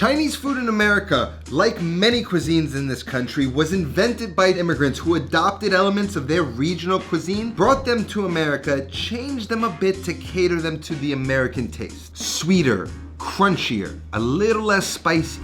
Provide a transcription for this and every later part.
Chinese food in America, like many cuisines in this country, was invented by immigrants who adopted elements of their regional cuisine, brought them to America, changed them a bit to cater them to the American taste. Sweeter, crunchier, a little less spicy.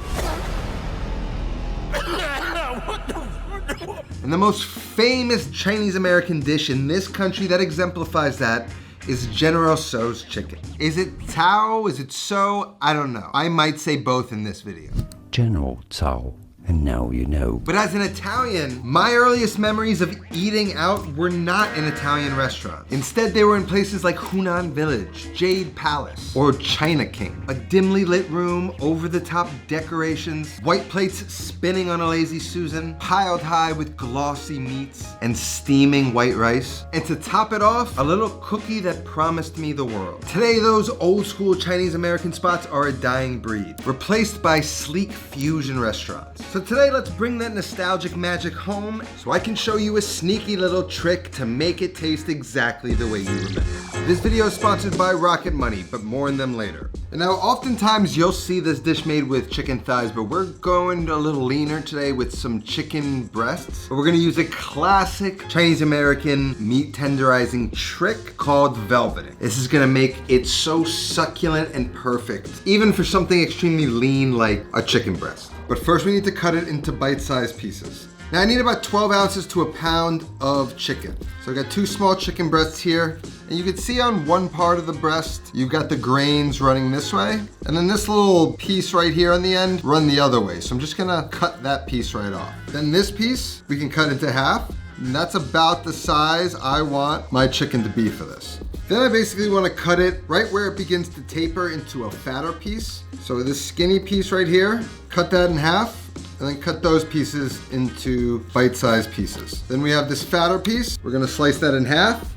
And the most famous Chinese American dish in this country that exemplifies that is General Tso's chicken. Is it Tao? Is it Tso? I don't know. I might say both in this video. General Tso, and now you know. But as an Italian, my earliest memories of eating out were not in Italian restaurants. Instead, they were in places like Hunan Village, Jade Palace, or China King. A dimly lit room, over-the-top decorations, white plates spinning on a lazy Susan, piled high with glossy meats and steaming white rice. And to top it off, a little cookie that promised me the world. Today, those old-school Chinese American spots are a dying breed, replaced by sleek fusion restaurants. So today, let's bring that nostalgic magic home so I can show you a sneaky little trick to make it taste exactly the way you remember. This video is sponsored by Rocket Money, but more on them later. And now, oftentimes you'll see this dish made with chicken thighs, but we're going a little leaner today with some chicken breasts. But we're gonna use a classic Chinese American meat tenderizing trick called velveting. This is gonna make it so succulent and perfect, even for something extremely lean like a chicken breast. But first we need to cut it into bite-sized pieces. Now I need about 12 ounces to a pound of chicken. So I got 2 small chicken breasts here. And you can see on one part of the breast, you've got the grains running this way. And then this little piece right here on the end, run the other way. So I'm just gonna cut that piece right off. Then this piece, we can cut into half. And that's about the size I want my chicken to be for this. Then I basically want to cut it right where it begins to taper into a fatter piece. So this skinny piece right here, cut that in half, and then cut those pieces into bite-sized pieces. Then we have this fatter piece. We're gonna slice that in half,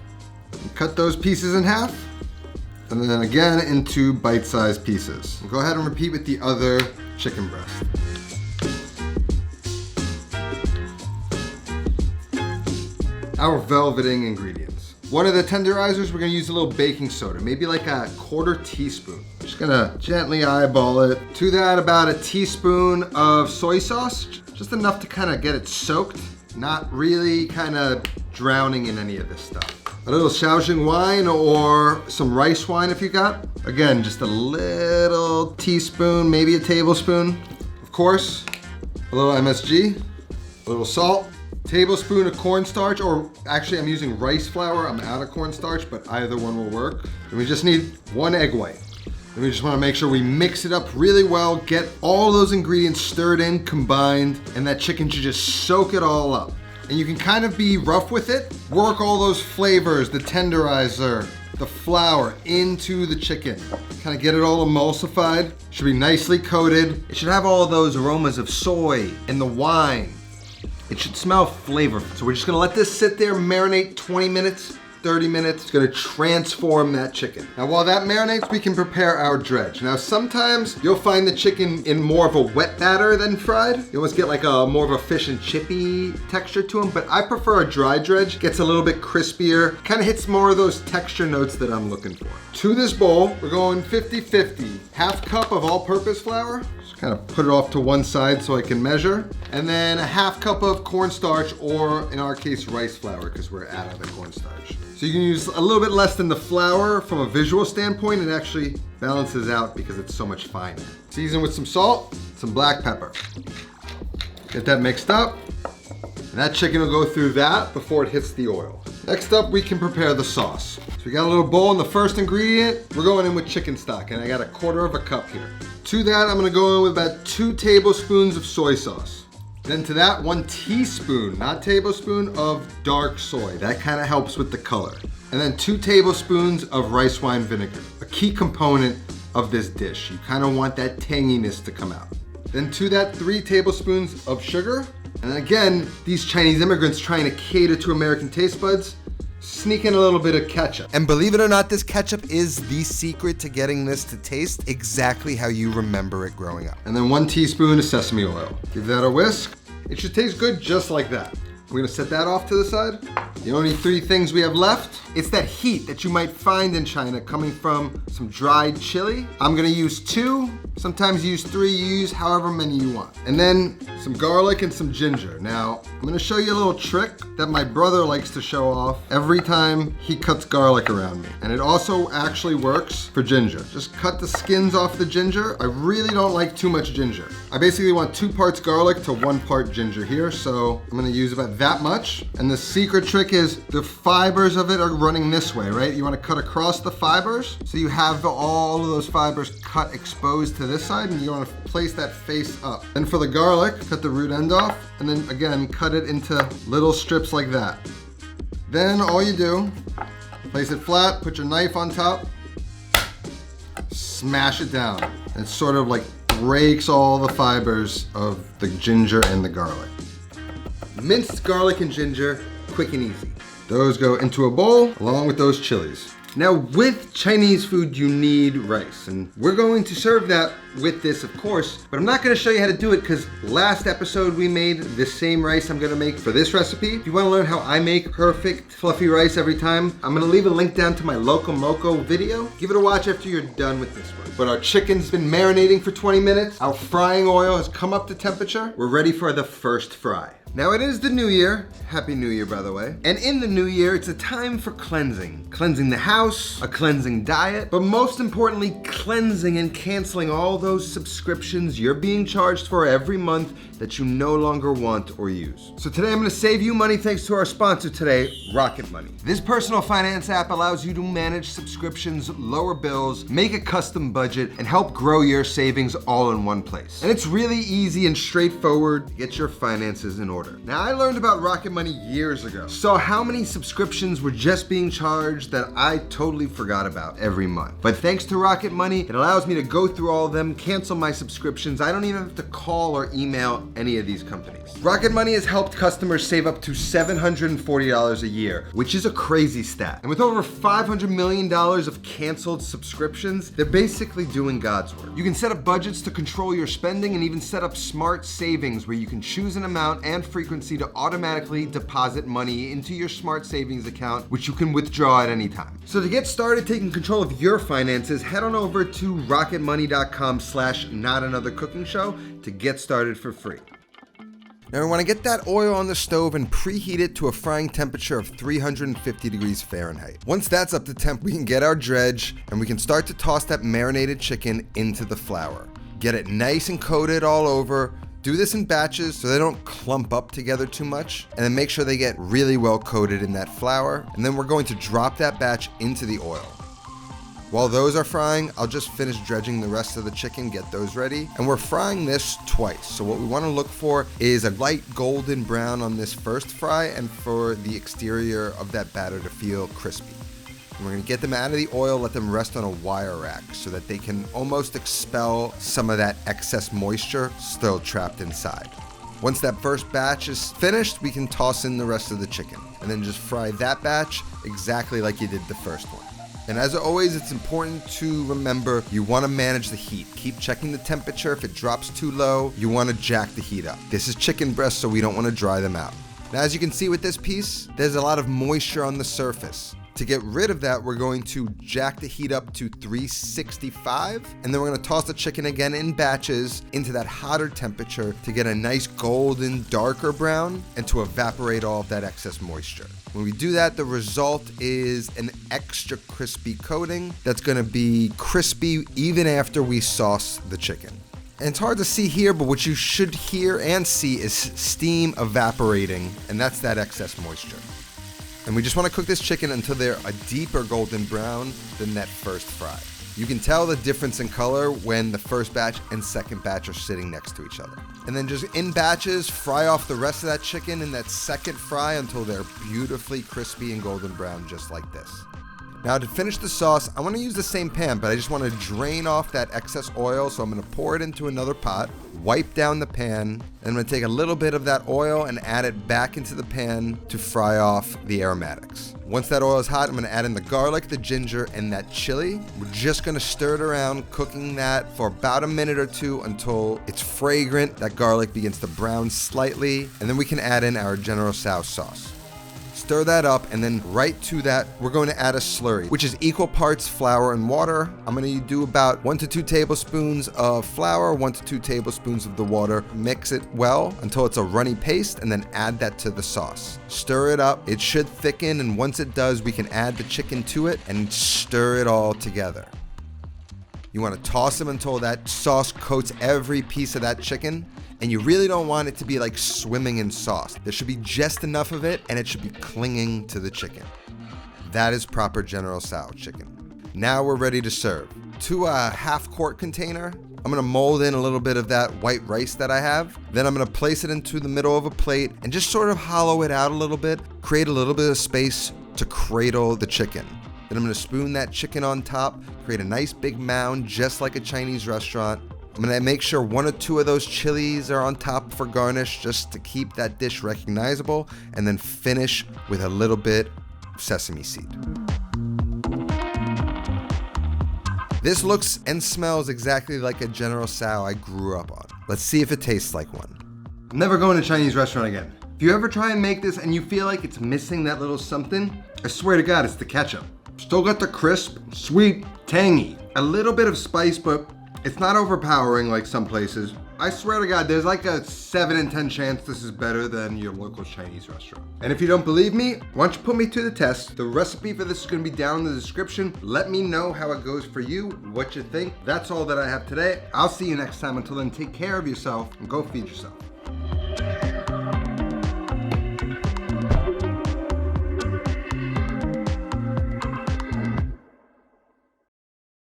and cut those pieces in half, and then again into bite-sized pieces. We'll go ahead and repeat with the other chicken breast. Our velveting ingredients. One of the tenderizers, we're gonna use a little baking soda, maybe like a 1/4 teaspoon. Just gonna gently eyeball it. To that, about a teaspoon of soy sauce, just enough to kind of get it soaked, not really kind of drowning in any of this stuff. A little Shaoxing wine or some rice wine if you got. Again, just a little teaspoon, maybe a tablespoon. Of course, a little MSG, a little salt. Tablespoon of cornstarch, or actually I'm using rice flour. I'm out of cornstarch, but either one will work. And we just need 1 egg white. And we just wanna make sure we mix it up really well, get all those ingredients stirred in, combined, and that chicken should just soak it all up. And you can kind of be rough with it, work all those flavors, the tenderizer, the flour into the chicken. Kind of get it all emulsified. Should be nicely coated. It should have all of those aromas of soy and the wine. It should smell flavorful. So we're just gonna let this sit there, marinate 20 minutes, 30 minutes. It's gonna transform that chicken. Now while that marinates, we can prepare our dredge. Now sometimes you'll find the chicken in more of a wet batter than fried. You almost get like a more of a fish and chippy texture to them, but I prefer a dry dredge. Gets a little bit crispier, kind of hits more of those texture notes that I'm looking for. To this bowl, we're going 50-50. 1/2 cup of all-purpose flour. Just kind of put it off to one side so I can measure. And then a 1/2 cup of cornstarch, or in our case, rice flour, because we're out of the cornstarch. So you can use a little bit less than the flour from a visual standpoint. It actually balances out because it's so much finer. Season with some salt, some black pepper. Get that mixed up. And that chicken will go through that before it hits the oil. Next up, we can prepare the sauce. So we got a little bowl, and the first ingredient, we're going in with chicken stock, and I got a 1/4 cup here. To that, I'm gonna go in with about 2 tablespoons of soy sauce. Then to that, 1 teaspoon, not tablespoon, of dark soy. That kind of helps with the color. And then 2 tablespoons of rice wine vinegar, a key component of this dish. You kind of want that tanginess to come out. Then to that, 3 tablespoons of sugar. And again, these Chinese immigrants trying to cater to American taste buds, sneak in a little bit of ketchup. And believe it or not, this ketchup is the secret to getting this to taste exactly how you remember it growing up. And then 1 teaspoon of sesame oil. Give that a whisk. It should taste good just like that. We're gonna set that off to the side. The only 3 things we have left, it's that heat that you might find in China coming from some dried chili. I'm gonna use 2 Sometimes you use 3, you use however many you want. And then some garlic and some ginger. Now, I'm gonna show you a little trick that my brother likes to show off every time he cuts garlic around me. And it also actually works for ginger. Just cut the skins off the ginger. I really don't like too much ginger. I basically want 2 parts garlic to 1 part ginger here, so I'm gonna use about that much. And the secret trick is the fibers of it are running this way, right? You wanna cut across the fibers, so you have all of those fibers cut exposed to this side, and you wanna place that face up. Then for the garlic, cut the root end off, and then again, cut it into little strips like that. Then all you do, place it flat, put your knife on top, smash it down. And it sort of like breaks all the fibers of the ginger and the garlic. Minced garlic and ginger, quick and easy. Those go into a bowl along with those chilies. Now with Chinese food, you need rice, and we're going to serve that with this, of course, but I'm not gonna show you how to do it because last episode we made the same rice I'm gonna make for this recipe. If you wanna learn how I make perfect fluffy rice every time, I'm gonna leave a link down to my Loco Moco video. Give it a watch after you're done with this one. But our chicken's been marinating for 20 minutes. Our frying oil has come up to temperature. We're ready for the first fry. Now it is the new year. Happy New Year, by the way. And in the new year, it's a time for cleansing. Cleansing the house, a cleansing diet, but most importantly, cleansing and canceling all those subscriptions you're being charged for every month that you no longer want or use. So today I'm gonna save you money thanks to our sponsor today, Rocket Money. This personal finance app allows you to manage subscriptions, lower bills, make a custom budget, and help grow your savings all in one place. And it's really easy and straightforward to get your finances in order. Now I learned about Rocket Money years ago. Saw how many subscriptions were just being charged that I totally forgot about every month. But thanks to Rocket Money, it allows me to go through all of them, cancel my subscriptions. I don't even have to call or email any of these companies. Rocket Money has helped customers save up to $740 a year, which is a crazy stat. And with over $500 million of canceled subscriptions, they're basically doing God's work. You can set up budgets to control your spending and even set up smart savings where you can choose an amount and frequency to automatically deposit money into your smart savings account, which you can withdraw at any time. So to get started taking control of your finances, head on over to rocketmoney.com/notanothercookingshow to get started for free. Now we want to get that oil on the stove and preheat it to a frying temperature of 350 degrees Fahrenheit. Once that's up to temp, we can get our dredge and we can start to toss that marinated chicken into the flour. Get it nice and coated all over. Do this in batches so they don't clump up together too much, and then make sure they get really well coated in that flour. And then we're going to drop that batch into the oil. While those are frying, I'll just finish dredging the rest of the chicken, get those ready. And we're frying this twice. So what we want to look for is a light golden brown on this first fry and for the exterior of that batter to feel crispy. And we're going to get them out of the oil, let them rest on a wire rack so that they can almost expel some of that excess moisture still trapped inside. Once that first batch is finished, we can toss in the rest of the chicken and then just fry that batch exactly like you did the first one. And as always, it's important to remember you want to manage the heat. Keep checking the temperature. If it drops too low, you want to jack the heat up. This is chicken breast, so we don't want to dry them out. Now, as you can see with this piece, there's a lot of moisture on the surface. To get rid of that, we're going to jack the heat up to 365, and then we're going to toss the chicken again in batches into that hotter temperature to get a nice golden, darker brown and to evaporate all of that excess moisture. When we do that, the result is an extra crispy coating that's going to be crispy even after we sauce the chicken. And it's hard to see here, but what you should hear and see is steam evaporating, and that's that excess moisture. And we just want to cook this chicken until they're a deeper golden brown than that first fry. You can tell the difference in color when the first batch and second batch are sitting next to each other. And then just in batches, fry off the rest of that chicken in that second fry until they're beautifully crispy and golden brown, just like this. Now to finish the sauce, I want to use the same pan, but I just want to drain off that excess oil. So I'm going to pour it into another pot, wipe down the pan, and I'm going to take a little bit of that oil and add it back into the pan to fry off the aromatics. Once that oil is hot, I'm going to add in the garlic, the ginger, and that chili. We're just going to stir it around, cooking that for about a minute or two until it's fragrant, that garlic begins to brown slightly, and then we can add in our General Tso sauce. Stir that up, and then right to that, we're going to add a slurry, which is equal parts flour and water. I'm gonna do about 1 to 2 tablespoons of flour, 1 to 2 tablespoons of the water. Mix it well until it's a runny paste, and then add that to the sauce. Stir it up. It should thicken, and once it does, we can add the chicken to it and stir it all together. You want to toss them until that sauce coats every piece of that chicken. And you really don't want it to be like swimming in sauce. There should be just enough of it, and it should be clinging to the chicken. That is proper General Tso chicken. Now we're ready to serve. To a half-quart container, I'm gonna mold in a little bit of that white rice that I have. Then I'm gonna place it into the middle of a plate and just sort of hollow it out a little bit, create a little bit of space to cradle the chicken. Then I'm gonna spoon that chicken on top, create a nice big mound just like a Chinese restaurant. I'm gonna make sure 1 or 2 of those chilies are on top for garnish just to keep that dish recognizable, and then finish with a little bit of sesame seed. This looks and smells exactly like a General Tso I grew up on. Let's see if it tastes like one. I'm never going to a Chinese restaurant again. If you ever try and make this and you feel like it's missing that little something, I swear to God, it's the ketchup. Still got the crisp, sweet, tangy, a little bit of spice, but it's not overpowering like some places. I swear to God, there's like a 7 in 10 chance this is better than your local Chinese restaurant. And if you don't believe me, why don't you put me to the test? The recipe for this is gonna be down in the description. Let me know how it goes for you, what you think. That's all that I have today. I'll see you next time. Until then, take care of yourself and go feed yourself.